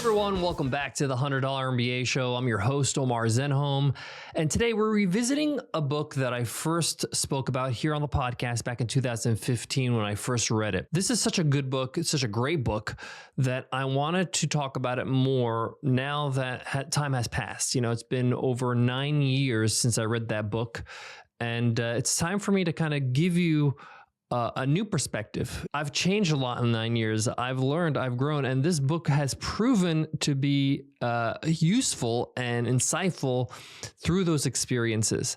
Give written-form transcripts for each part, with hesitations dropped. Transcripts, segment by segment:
everyone, welcome back to the $100 MBA Show. I'm your host, Omar Zenhom, and today we're revisiting a book that I first spoke about here on the podcast back in 2015 when I first read it. This is such a good book. It's such a great book that I wanted to talk about it more now that time has passed. You know, it's been over 9 years since I read that book, and it's time for me to kind of give you a new perspective. I've changed a lot in 9 years. I've learned, I've grown, and this book has proven to be useful and insightful through those experiences.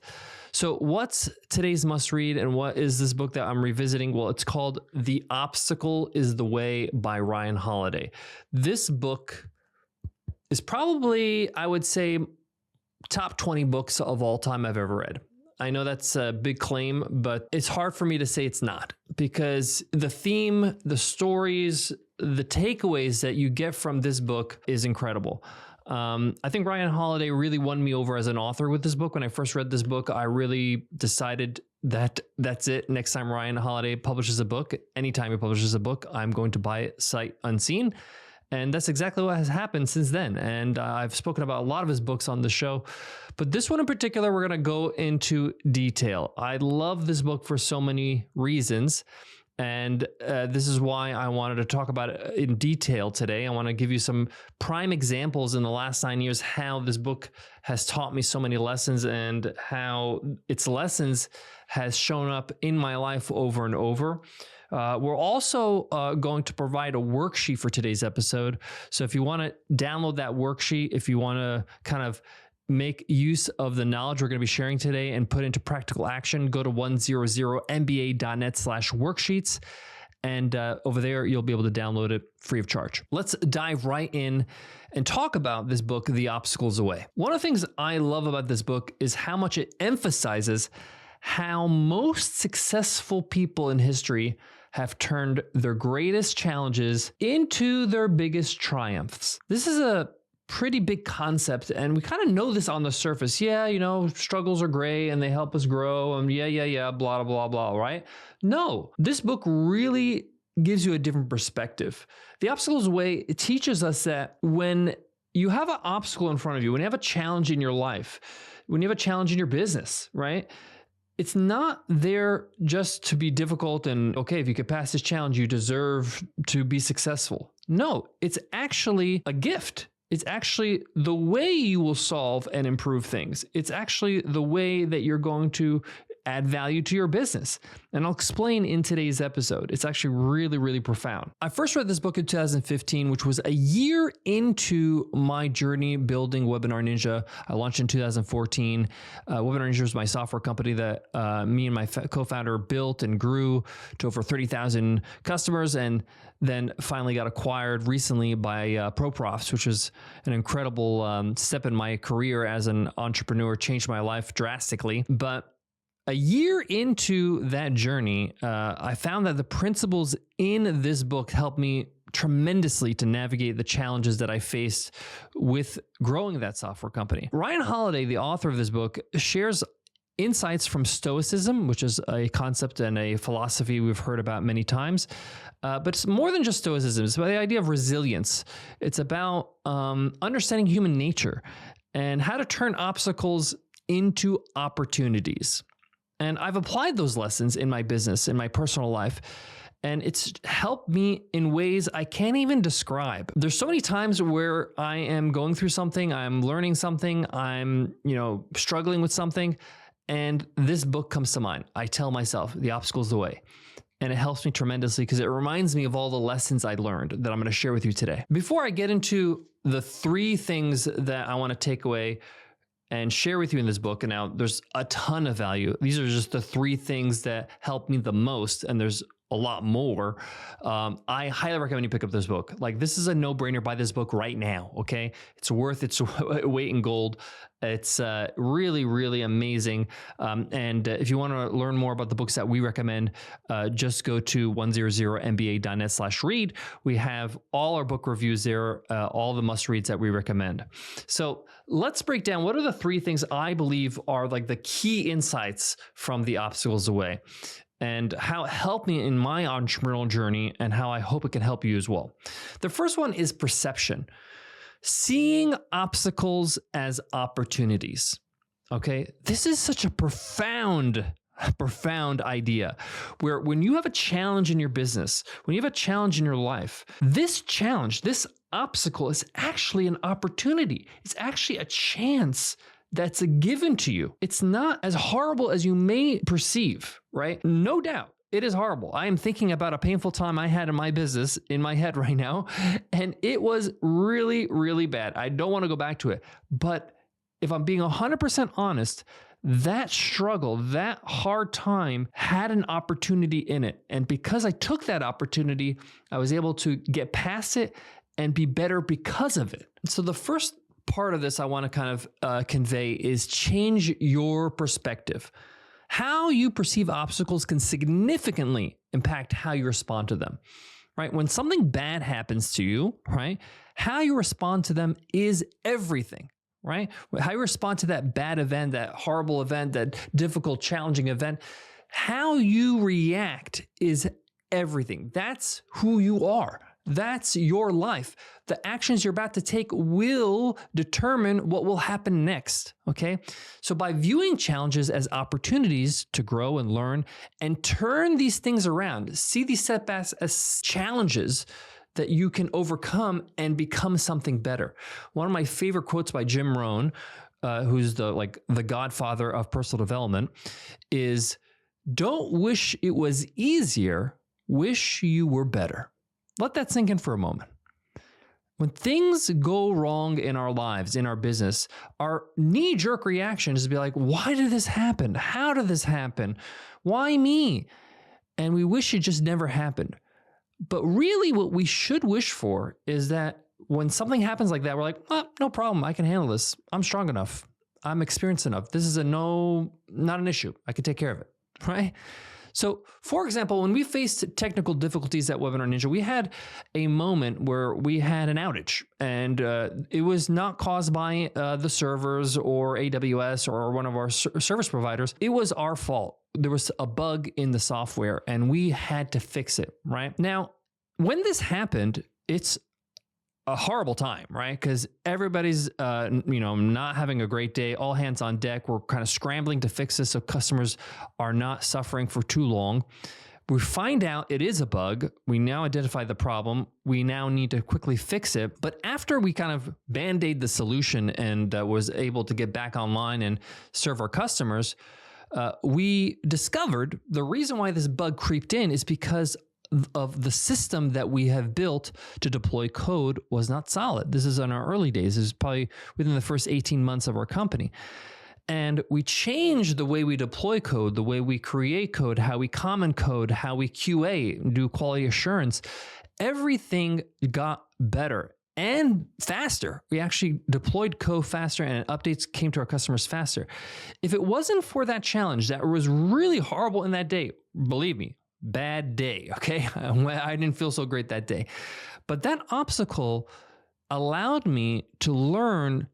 So what's today's must read and what is this book that I'm revisiting? Well, it's called The Obstacle is the Way by Ryan Holiday. This book is probably, I would say, top 20 books of all time I've ever read. I know that's a big claim, but it's hard for me to say it's not, because the theme, the stories, the takeaways that you get from this book is incredible. I think Ryan Holiday really won me over as an author with this book. When I first read this book, I really decided that that's it. Next time Ryan Holiday publishes a book, anytime he publishes a book, I'm going to buy it sight unseen. And that's exactly what has happened since then. And I've spoken about a lot of his books on the show, but this one in particular, we're going to go into detail. I love this book for so many reasons. And this is why I wanted to talk about it in detail today. I want to give you some prime examples in the last 9 years, how this book has taught me so many lessons and how its lessons has shown up in my life over and over. We're also going to provide a worksheet for today's episode. So if you want to download that worksheet, if you want to kind of make use of the knowledge we're going to be sharing today and put into practical action, go to 100mba.net/worksheets. And over there, you'll be able to download it free of charge. Let's dive right in and talk about this book, The Obstacles Away. One of the things I love about this book is how much it emphasizes how most successful people in history have turned their greatest challenges into their biggest triumphs. This is a pretty big concept, and we kind of know this on the surface. Yeah, you know, struggles are great and they help us grow, and yeah, blah, blah, blah, right? No, this book really gives you a different perspective. The Obstacles Away, it teaches us that when you have an obstacle in front of you, when you have a challenge in your life, when you have a challenge in your business, right? It's not there just to be difficult and, okay, if you could pass this challenge, you deserve to be successful. No, it's actually a gift. It's actually the way you will solve and improve things. It's actually the way that you're going to add value to your business. And I'll explain in today's episode. It's actually really, really profound. I first read this book in 2015, which was a year into my journey building Webinar Ninja. I launched in 2014. Webinar Ninja was my software company that me and my co-founder built and grew to over 30,000 customers, and then finally got acquired recently by ProProfs, which was an incredible step in my career as an entrepreneur, changed my life drastically. But a year into that journey, I found that the principles in this book helped me tremendously to navigate the challenges that I faced with growing that software company. Ryan Holiday, the author of this book, shares insights from Stoicism, which is a concept and a philosophy we've heard about many times. But it's more than just Stoicism. It's about the idea of resilience. It's about understanding human nature and how to turn obstacles into opportunities. And I've applied those lessons in my business, in my personal life, and it's helped me in ways I can't even describe. There's so many times where I am going through something, I'm learning something, I'm, struggling with something, and this book comes to mind. I tell myself, the obstacle's the way. And it helps me tremendously because it reminds me of all the lessons I learned that I'm going to share with you today. Before I get into the 3 things that I want to take away and share with you in this book, and now there's a ton of value. These are just the 3 things that helped me the most, and there's a lot more. I highly recommend you pick up this book. Like, this is a no-brainer. Buy this book right now, okay? It's worth its weight in gold. It's really, really amazing. And if you want to learn more about the books that we recommend, just go to 100mba.net/read. We have all our book reviews there, all the must-reads that we recommend. So let's break down what are the 3 things I believe are like the key insights from The Obstacles Away, and how it helped me in my entrepreneurial journey and how I hope it can help you as well. The first one is perception. Seeing obstacles as opportunities. Okay, this is such a profound idea where when you have a challenge in your business, when you have a challenge in your life, this challenge, this obstacle is actually an opportunity. It's actually a chance that's given to you. It's not as horrible as you may perceive, right? No doubt. It is horrible. I am thinking about a painful time I had in my business in my head right now, and it was really, really bad. I don't want to go back to it. But if I'm being 100% honest, that struggle, that hard time had an opportunity in it. And because I took that opportunity, I was able to get past it and be better because of it. So the first part of this I want to kind of convey is change your perspective. How you perceive obstacles can significantly impact how you respond to them, right? When something bad happens to you, right, how you respond to them is everything, right? How you respond to that bad event, that horrible event, that difficult, challenging event, how you react is everything. That's who you are. That's your life. The actions you're about to take will determine what will happen next, okay? So by viewing challenges as opportunities to grow and learn and turn these things around, see these setbacks as challenges that you can overcome and become something better. One of my favorite quotes by Jim Rohn, who's the godfather of personal development, is, "Don't wish it was easier, wish you were better." Let that sink in for a moment. When things go wrong in our lives, in our business, our knee-jerk reaction is to be like, why did this happen? How did this happen? Why me? And we wish it just never happened. But really what we should wish for is that when something happens like that, we're like, no problem. I can handle this. I'm strong enough. I'm experienced enough. This is not an issue. I can take care of it, right? So, for example, when we faced technical difficulties at Webinar Ninja, we had a moment where we had an outage, and it was not caused by the servers or AWS or one of our service providers. It was our fault. There was a bug in the software, and we had to fix it, right? Now, when this happened, it's a horrible time, right? Because everybody's, not having a great day. All hands on deck. We're kind of scrambling to fix this so customers are not suffering for too long. We find out it is a bug. We now identify the problem. We now need to quickly fix it. But after we kind of band-aid the solution and was able to get back online and serve our customers, we discovered the reason why this bug creeped in is because of the system that we have built to deploy code was not solid. This is in our early days. This is probably within the first 18 months of our company. And we changed the way we deploy code, the way we create code, how we comment code, how we QA, do quality assurance. Everything got better and faster. We actually deployed code faster and updates came to our customers faster. If it wasn't for that challenge that was really horrible in that day, believe me, bad day, okay? I didn't feel so great that day. But that obstacle allowed me to learn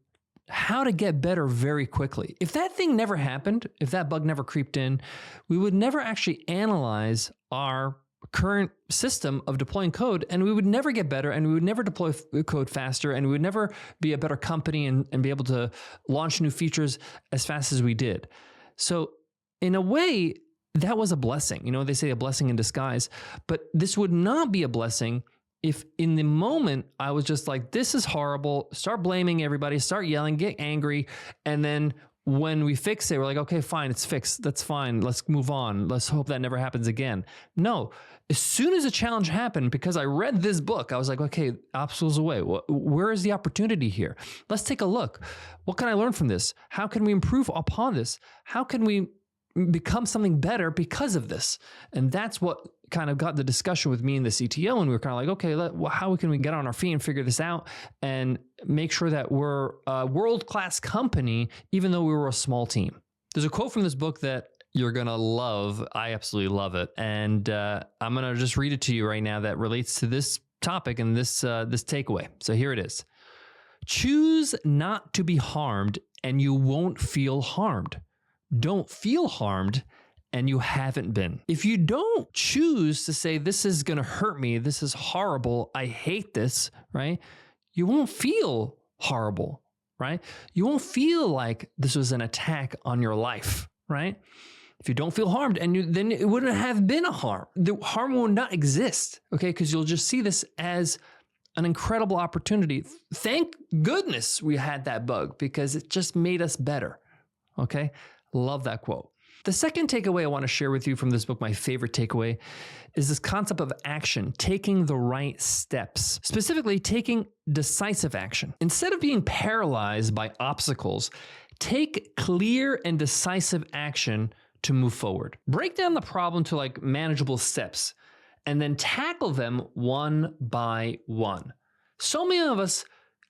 how to get better very quickly. If that thing never happened, if that bug never creeped in, we would never actually analyze our current system of deploying code, and we would never get better, and we would never deploy code faster, and we would never be a better company and be able to launch new features as fast as we did. So in a way, that was a blessing. You know, they say a blessing in disguise, but this would not be a blessing if in the moment I was just like, this is horrible, start blaming everybody, start yelling, get angry. And then when we fix it, we're like, okay, fine, it's fixed. That's fine. Let's move on. Let's hope that never happens again. No, as soon as a challenge happened, because I read this book, I was like, okay, obstacles away. Where is the opportunity here? Let's take a look. What can I learn from this? How can we improve upon this? How can we become something better because of this? And that's what kind of got the discussion with me and the CTO. And we were kind of like, okay, how can we get on our feet and figure this out and make sure that we're a world-class company, even though we were a small team? There's a quote from this book that you're going to love. I absolutely love it. And I'm going to just read it to you right now that relates to this topic and this takeaway. So here it is. Choose not to be harmed and you won't feel harmed. Don't feel harmed and you haven't been. If you don't choose to say, this is going to hurt me, this is horrible, I hate this, right? You won't feel horrible, right? You won't feel like this was an attack on your life, right? If you don't feel harmed, then it wouldn't have been a harm. The harm will not exist, okay? Because you'll just see this as an incredible opportunity. Thank goodness we had that bug because it just made us better, okay? Love that quote. The second takeaway I want to share with you from this book, my favorite takeaway, is this concept of action, taking the right steps, specifically taking decisive action. Instead of being paralyzed by obstacles, take clear and decisive action to move forward. Break down the problem to like manageable steps and then tackle them one by one. So many of us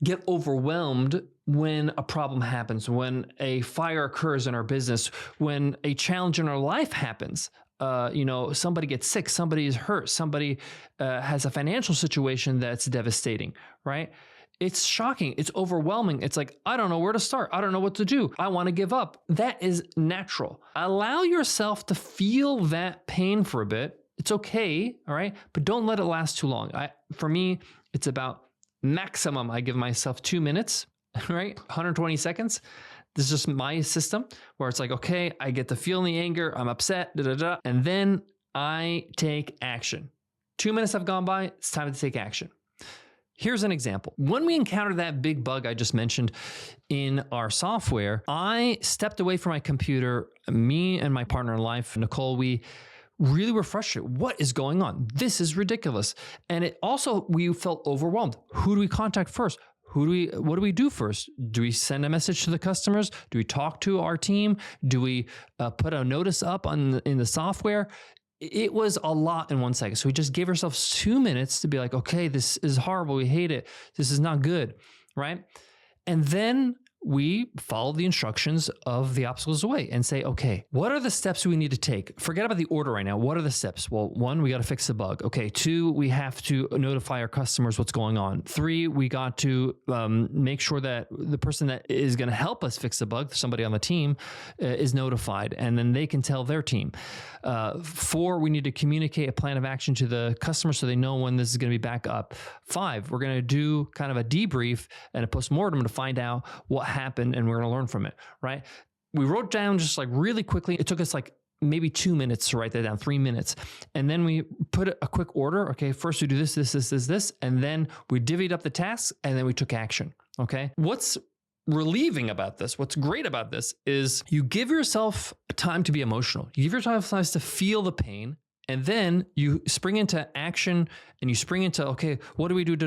get overwhelmed when a problem happens, when a fire occurs in our business, when a challenge in our life happens. Somebody gets sick, somebody is hurt, somebody has a financial situation that's devastating, right? It's shocking. It's overwhelming. It's like, I don't know where to start. I don't know what to do. I want to give up. That is natural. Allow yourself to feel that pain for a bit. It's okay, all right? But don't let it last too long. For me, it's about maximum. I give myself 2 minutes, right? 120 seconds. This is just my system where it's like, okay, I get the feeling the anger. I'm upset, and then I take action. 2 minutes have gone by. It's time to take action. Here's an example. When we encountered that big bug I just mentioned in our software, I stepped away from my computer. Me and my partner in life, Nicole, we really were frustrated. What is going on? This is ridiculous. And we felt overwhelmed. Who do we contact first? What do we do first? Do we send a message to the customers? Do we talk to our team? Do we put a notice up in the software? It was a lot in 1 second. So we just gave ourselves 2 minutes to be like, okay, this is horrible. We hate it. This is not good, right? And then we follow the instructions of the obstacles away and say, okay, what are the steps we need to take? Forget about the order right now. What are the steps? Well, 1, we got to fix the bug. Okay. 2, we have to notify our customers what's going on. 3, we got to make sure that the person that is going to help us fix the bug, somebody on the team, is notified, and then they can tell their team. 4, we need to communicate a plan of action to the customer so they know when this is going to be back up. 5, we're going to do kind of a debrief and a postmortem to find out what happened, and we're going to learn from it, right? We wrote down just like really quickly. It took us like maybe 2 minutes to write that down, 3 minutes. And then we put a quick order. Okay, first we do this. And then we divvied up the tasks, and then we took action. Okay. What's relieving about this, what's great about this is you give yourself time to be emotional. You give yourself time to feel the pain. And then you spring into action and you spring into, okay, what do we do?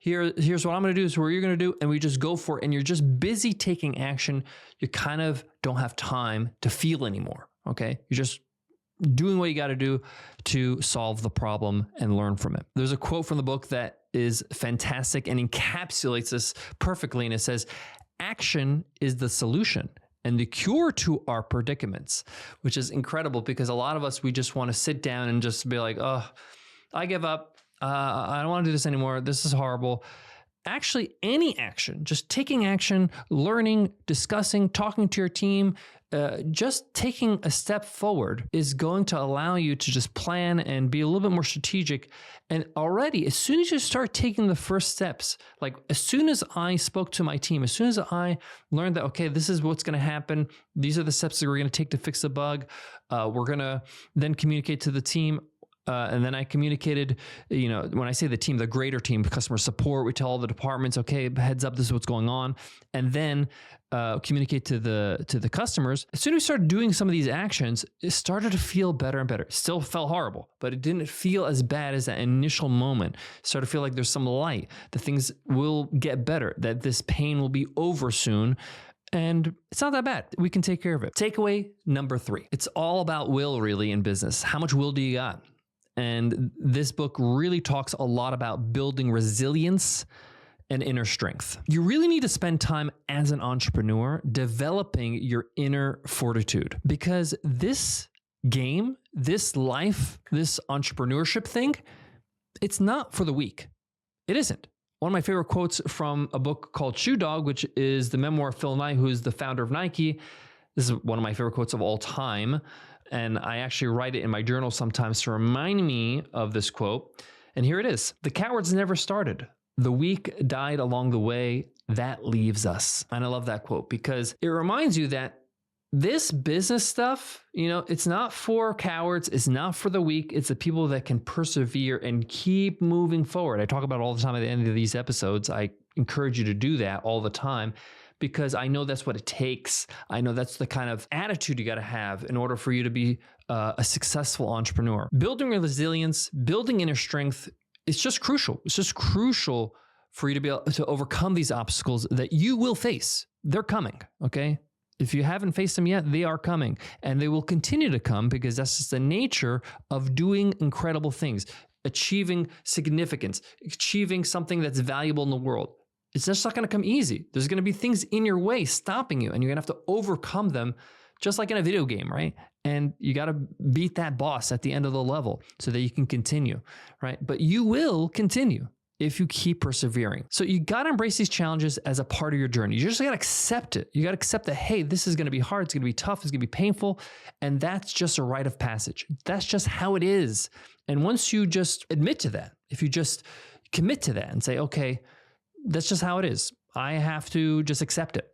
Here's what I'm going to do. This is what you're going to do. And we just go for it. And you're just busy taking action. You kind of don't have time to feel anymore. Okay. You're just doing what you got to do to solve the problem and learn from it. There's a quote from the book that is fantastic and encapsulates this perfectly. And it says, action is the solution and the cure to our predicaments, which is incredible because a lot of us, we just want to sit down and just be like, oh, I give up. I don't want to do this anymore. This is horrible. Actually, any action, just taking action, learning, discussing, talking to your team, just taking a step forward is going to allow you to just plan and be a little bit more strategic. And already, as soon as you start taking the first steps, like as soon as I spoke to my team, as soon as I learned that, okay, this is what's going to happen. These are the steps that we're going to take to fix the bug. We're going to then communicate to the team. And then I communicated, when I say the team, the greater team, customer support, we tell all the departments, okay, heads up, this is what's going on. And then communicate to the customers. As soon as we started doing some of these actions, it started to feel better and better. It still felt horrible, but it didn't feel as bad as that initial moment. It started to feel like there's some light, that things will get better, that this pain will be over soon. And it's not that bad. We can take care of it. Takeaway number 3. It's all about will, really, in business. How much will do you got? And this book really talks a lot about building resilience and inner strength. You really need to spend time as an entrepreneur developing your inner fortitude, because this game, this life, this entrepreneurship thing, it's not for the weak. It isn't. One of my favorite quotes from a book called Shoe Dog, which is the memoir of Phil Knight, who is the founder of Nike. This is one of my favorite quotes of all time. And I actually write it in my journal sometimes to remind me of this quote. And here it is. The cowards never started. The weak died along the way, that leaves us. And I love that quote because it reminds you that this business stuff, it's not for cowards. It's not for the weak. It's the people that can persevere and keep moving forward. I talk about it all the time at the end of these episodes. I encourage you to do that all the time because I know that's what it takes. I know that's the kind of attitude you got to have in order for you to be a successful entrepreneur. Building resilience, building inner strength, it's just crucial. It's just crucial for you to be able to overcome these obstacles that you will face. They're coming, okay? If you haven't faced them yet, they are coming and they will continue to come because that's just the nature of doing incredible things, achieving significance, achieving something that's valuable in the world. It's just not going to come easy. There's going to be things in your way stopping you and you're going to have to overcome them just like in a video game, right? And you got to beat that boss at the end of the level so that you can continue, right? But you will continue if you keep persevering. So you got to embrace these challenges as a part of your journey. You just got to accept it. You got to accept that, hey, this is going to be hard. It's going to be tough. It's going to be painful. And that's just a rite of passage. That's just how it is. And once you just admit to that, if you just commit to that and say, okay, that's just how it is. I have to just accept it.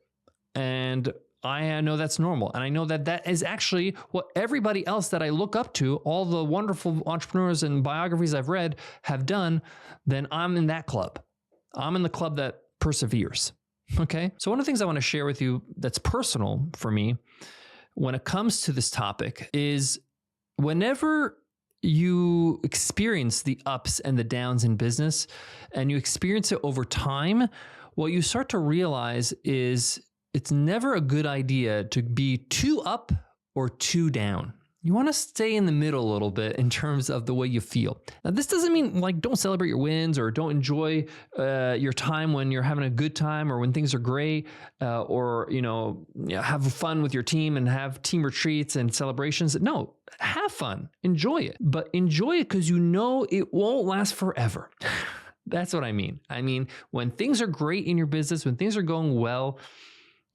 And I know that's normal. And I know that that is actually what everybody else that I look up to, all the wonderful entrepreneurs and biographies I've read have done, then I'm in that club. I'm in the club that perseveres. Okay. So one of the things I want to share with you that's personal for me when it comes to this topic is whenever you experience the ups and the downs in business and you experience it over time, what you start to realize is it's never a good idea to be too up or too down. You want to stay in the middle a little bit in terms of the way you feel. Now, this doesn't mean like don't celebrate your wins or don't enjoy your time when you're having a good time or when things are great, or have fun with your team and have team retreats and celebrations. No, have fun, enjoy it, but enjoy it because you know it won't last forever. That's what I mean. I mean, when things are great in your business, when things are going well,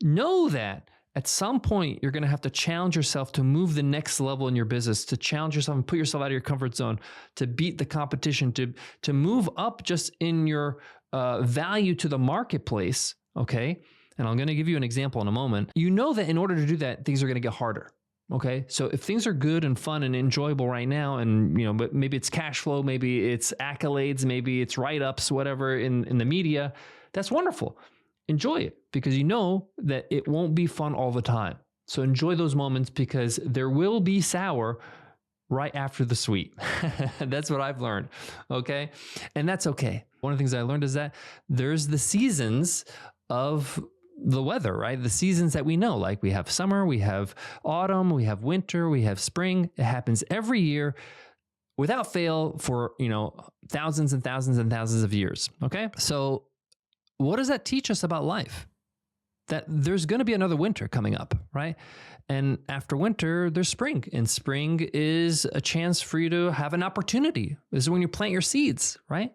know that at some point you're going to have to challenge yourself to move the next level in your business, to challenge yourself and put yourself out of your comfort zone, to beat the competition, to move up just in your value to the marketplace. Okay. And I'm going to give you an example in a moment. You know that in order to do that, things are going to get harder. Okay. So if things are good and fun and enjoyable right now, and but maybe it's cash flow, maybe it's accolades, maybe it's write-ups, whatever in the media, that's wonderful. Enjoy it because you know that it won't be fun all the time. So enjoy those moments because there will be sour right after the sweet. That's what I've learned. Okay. And that's okay. One of the things I learned is that there's the seasons of the weather, right? The seasons that we know, like we have summer, we have autumn, we have winter, we have spring. It happens every year without fail for, thousands and thousands and thousands of years. Okay. So what does that teach us about life? That there's going to be another winter coming up, right? And after winter, there's spring. And spring is a chance for you to have an opportunity. This is when you plant your seeds, right?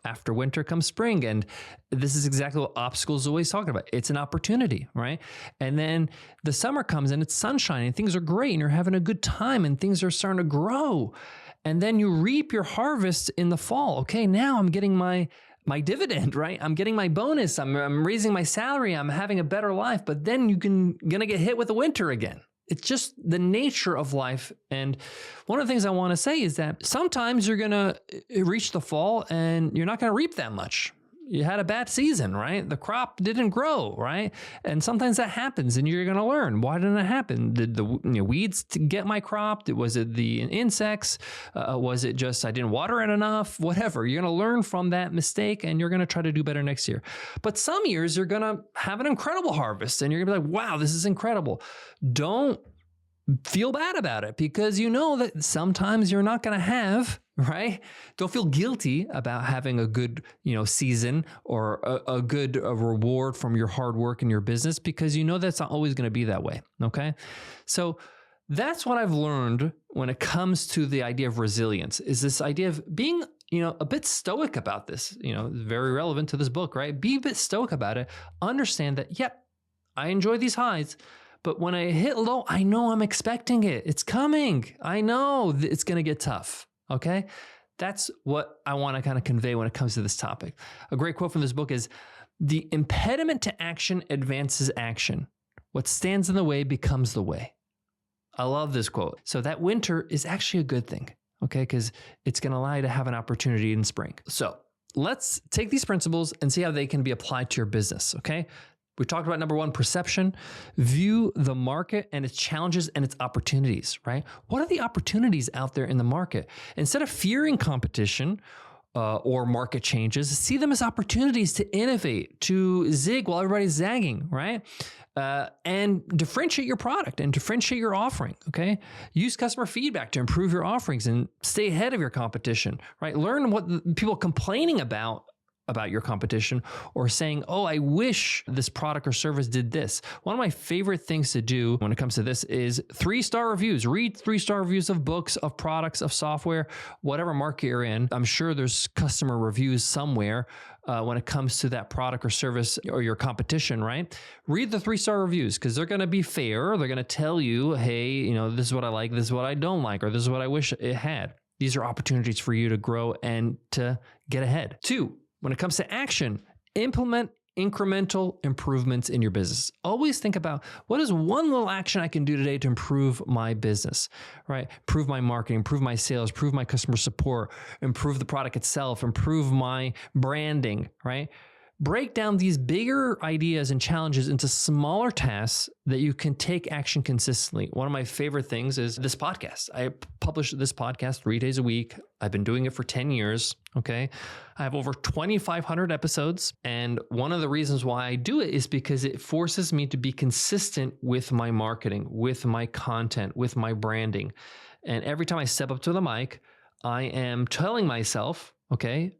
After winter comes spring. And this is exactly what Obstacles is always talking about. It's an opportunity, right? And then the summer comes and it's sunshine and things are great and you're having a good time and things are starting to grow. And then you reap your harvest in the fall. Okay, now I'm getting my dividend, right? I'm getting my bonus. I'm raising my salary. I'm having a better life. But then you're gonna get hit with the winter again. It's just the nature of life. And one of the things I want to say is that sometimes you're gonna reach the fall and you're not gonna reap that much. You had a bad season, right? The crop didn't grow, right? And sometimes that happens and you're going to learn. Why didn't it happen? Did the weeds get my crop? Was it the insects? Was it just I didn't water it enough? Whatever. You're going to learn from that mistake and you're going to try to do better next year. But some years you're going to have an incredible harvest and you're going to be like, wow, this is incredible. Don't feel bad about it because you know that sometimes you're not going to have, right? Don't feel guilty about having a good, season or a good reward from your hard work in your business because you know that's not always going to be that way. Okay. So that's what I've learned when it comes to the idea of resilience is this idea of being, a bit stoic about this, very relevant to this book, right? Be a bit stoic about it. Understand that, yep, I enjoy these highs. But when I hit low, I know I'm expecting it. It's coming. I know it's going to get tough. Okay. That's what I want to kind of convey when it comes to this topic. A great quote from this book is, The impediment to action advances action. What stands in the way becomes the way. I love this quote. So that winter is actually a good thing, okay? Because it's going to allow you to have an opportunity in spring. So let's take these principles and see how they can be applied to your business, okay? We talked about number one, perception. View the market and its challenges and its opportunities, right? What are the opportunities out there in the market? Instead of fearing competition or market changes, see them as opportunities to innovate, to zig while everybody's zagging, right? And differentiate your product and differentiate your offering, okay? Use customer feedback to improve your offerings and stay ahead of your competition, right? Learn what people are complaining about your competition or saying, oh, I wish this product or service did this. One of my favorite things to do when it comes to this is 3-star reviews. Read 3-star reviews of books, of products, of software, whatever market you're in. I'm sure there's customer reviews somewhere when it comes to that product or service or your competition, right? Read the 3-star reviews because they're going to be fair. They're going to tell you, hey, this is what I like, this is what I don't like, or this is what I wish it had. These are opportunities for you to grow and to get ahead. 2, when it comes to action, implement incremental improvements in your business. Always think about what is one little action I can do today to improve my business, right? Improve my marketing, improve my sales, improve my customer support, improve the product itself, improve my branding, right? Break down these bigger ideas and challenges into smaller tasks that you can take action consistently. One of my favorite things is this podcast. I publish this podcast 3 days a week. I've been doing it for 10 years, okay? I have over 2,500 episodes. And one of the reasons why I do it is because it forces me to be consistent with my marketing, with my content, with my branding. And every time I step up to the mic, I am telling myself, okay,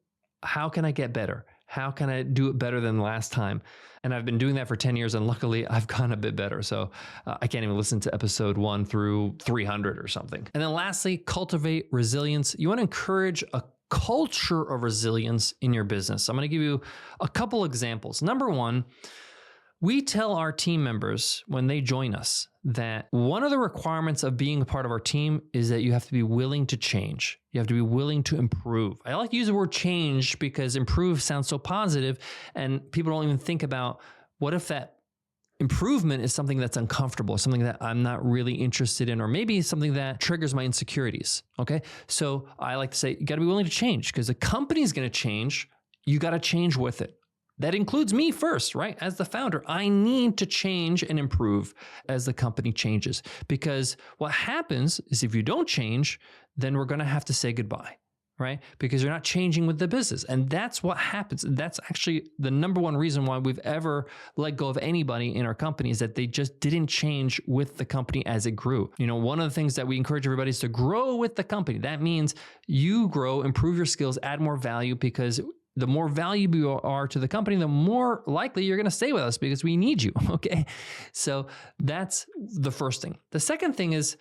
how can I get better? How can I do it better than last time? And I've been doing that for 10 years, and luckily I've gotten a bit better. So I can't even listen to episode 1 through 300 or something. And then lastly, cultivate resilience. You want to encourage a culture of resilience in your business. I'm going to give you a couple examples. Number 1, we tell our team members when they join us that one of the requirements of being a part of our team is that you have to be willing to change. You have to be willing to improve. I like to use the word change because improve sounds so positive, and people don't even think about what if that improvement is something that's uncomfortable, something that I'm not really interested in, or maybe something that triggers my insecurities. Okay. So I like to say, you got to be willing to change because the company's going to change. You got to change with it. That includes me first, right? As the founder, I need to change and improve as the company changes, because what happens is if you don't change, then we're going to have to say goodbye, right? Because you're not changing with the business. And that's what happens. That's actually the number one reason why we've ever let go of anybody in our company is that they just didn't change with the company as it grew. One of the things that we encourage everybody is to grow with the company. That means you grow, improve your skills, add more value, because the more valuable you are to the company, the more likely you're going to stay with us because we need you, okay? So that's the first thing. The second thing is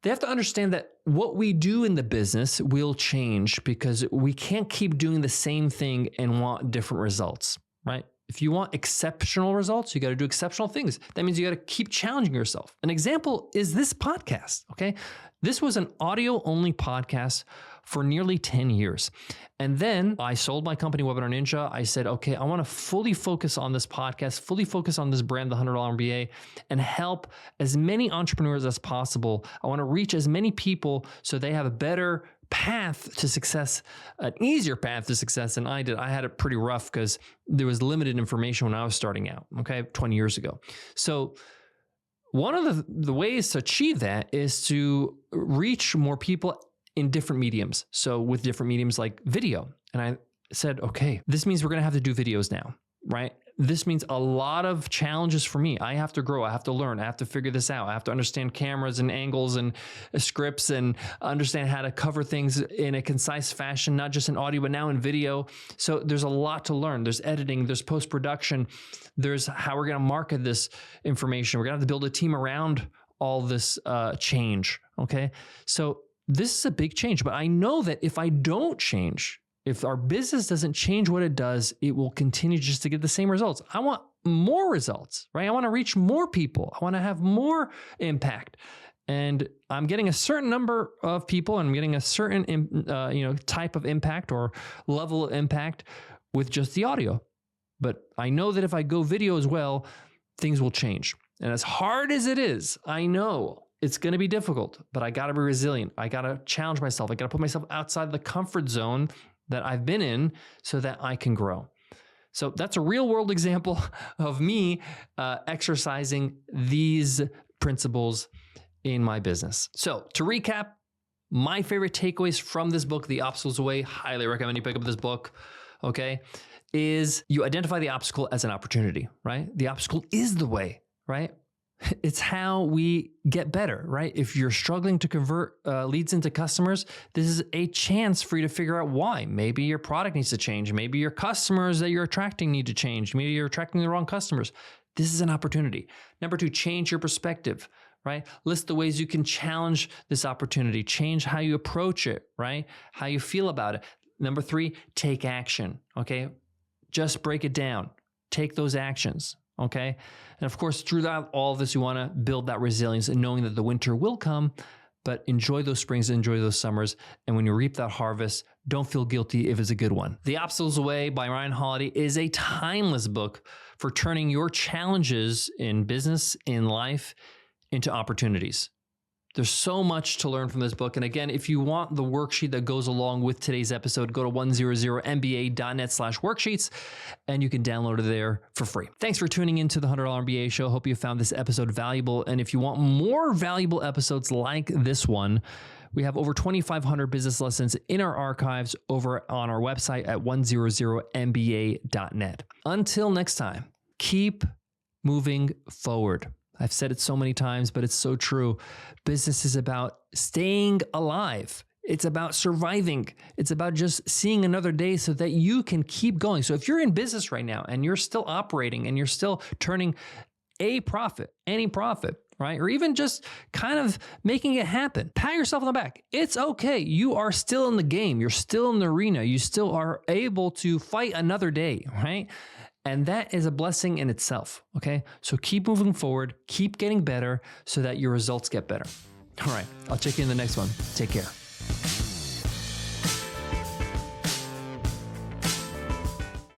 they have to understand that what we do in the business will change because we can't keep doing the same thing and want different results, right? If you want exceptional results, you got to do exceptional things. That means you got to keep challenging yourself. An example is this podcast, okay? This was an audio-only podcast for nearly 10 years. And then I sold my company, Webinar Ninja. I said, okay, I want to fully focus on this podcast, fully focus on this brand, the $100 MBA, and help as many entrepreneurs as possible. I want to reach as many people so they have a better path to success, an easier path to success than I did. I had it pretty rough because there was limited information when I was starting out, okay, 20 years ago. So one of the ways to achieve that is to reach more people in different mediums. So with different mediums like video. And I said, okay, this means we're going to have to do videos now, right? This means a lot of challenges for me. I have to grow. I have to learn. I have to figure this out. I have to understand cameras and angles and scripts and understand how to cover things in a concise fashion, not just in audio, but now in video. So there's a lot to learn. There's editing, there's post-production, there's how we're going to market this information. We're going to have to build a team around all this change, okay? So this is a big change, but I know that if I don't change, if our business doesn't change what it does, it will continue just to get the same results. I want more results, right? I want to reach more people. I want to have more impact. And I'm getting a certain number of people and I'm getting a certain type of impact or level of impact with just the audio. But I know that if I go video as well, things will change. And as hard as it is, I know it's going to be difficult, but I got to be resilient. I got to challenge myself. I got to put myself outside the comfort zone that I've been in so that I can grow. So that's a real world example of me exercising these principles in my business. So to recap, my favorite takeaways from this book, The Obstacles Away, highly recommend you pick up this book, okay, is you identify the obstacle as an opportunity, right? The obstacle is the way, right? It's how we get better, right? If you're struggling to convert leads into customers, this is a chance for you to figure out why. Maybe your product needs to change. Maybe your customers that you're attracting need to change. Maybe you're attracting the wrong customers. This is an opportunity. Number two, change your perspective, right? List the ways you can challenge this opportunity. Change how you approach it, right? How you feel about it. Number three, take action, okay? Just break it down. Take those actions. Okay. And of course, throughout all of this, you want to build that resilience and knowing that the winter will come, but enjoy those springs, enjoy those summers. And when you reap that harvest, don't feel guilty if it's a good one. The Obstacles Away by Ryan Holiday is a timeless book for turning your challenges in business, in life, into opportunities. There's so much to learn from this book. And again, if you want the worksheet that goes along with today's episode, go to 100mba.net/worksheets, and you can download it there for free. Thanks for tuning into the $100 MBA show. Hope you found this episode valuable. And if you want more valuable episodes like this one, we have over 2,500 business lessons in our archives over on our website at 100mba.net. Until next time, keep moving forward. I've said it so many times, but it's so true. Business is about staying alive. It's about surviving. It's about just seeing another day so that you can keep going. So if you're in business right now and you're still operating and you're still turning a profit, any profit, right? Or even just kind of making it happen, pat yourself on the back. It's okay. You are still in the game. You're still in the arena. You still are able to fight another day, right? And that is a blessing in itself, okay? So keep moving forward, keep getting better so that your results get better. All right, I'll check you in the next one. Take care.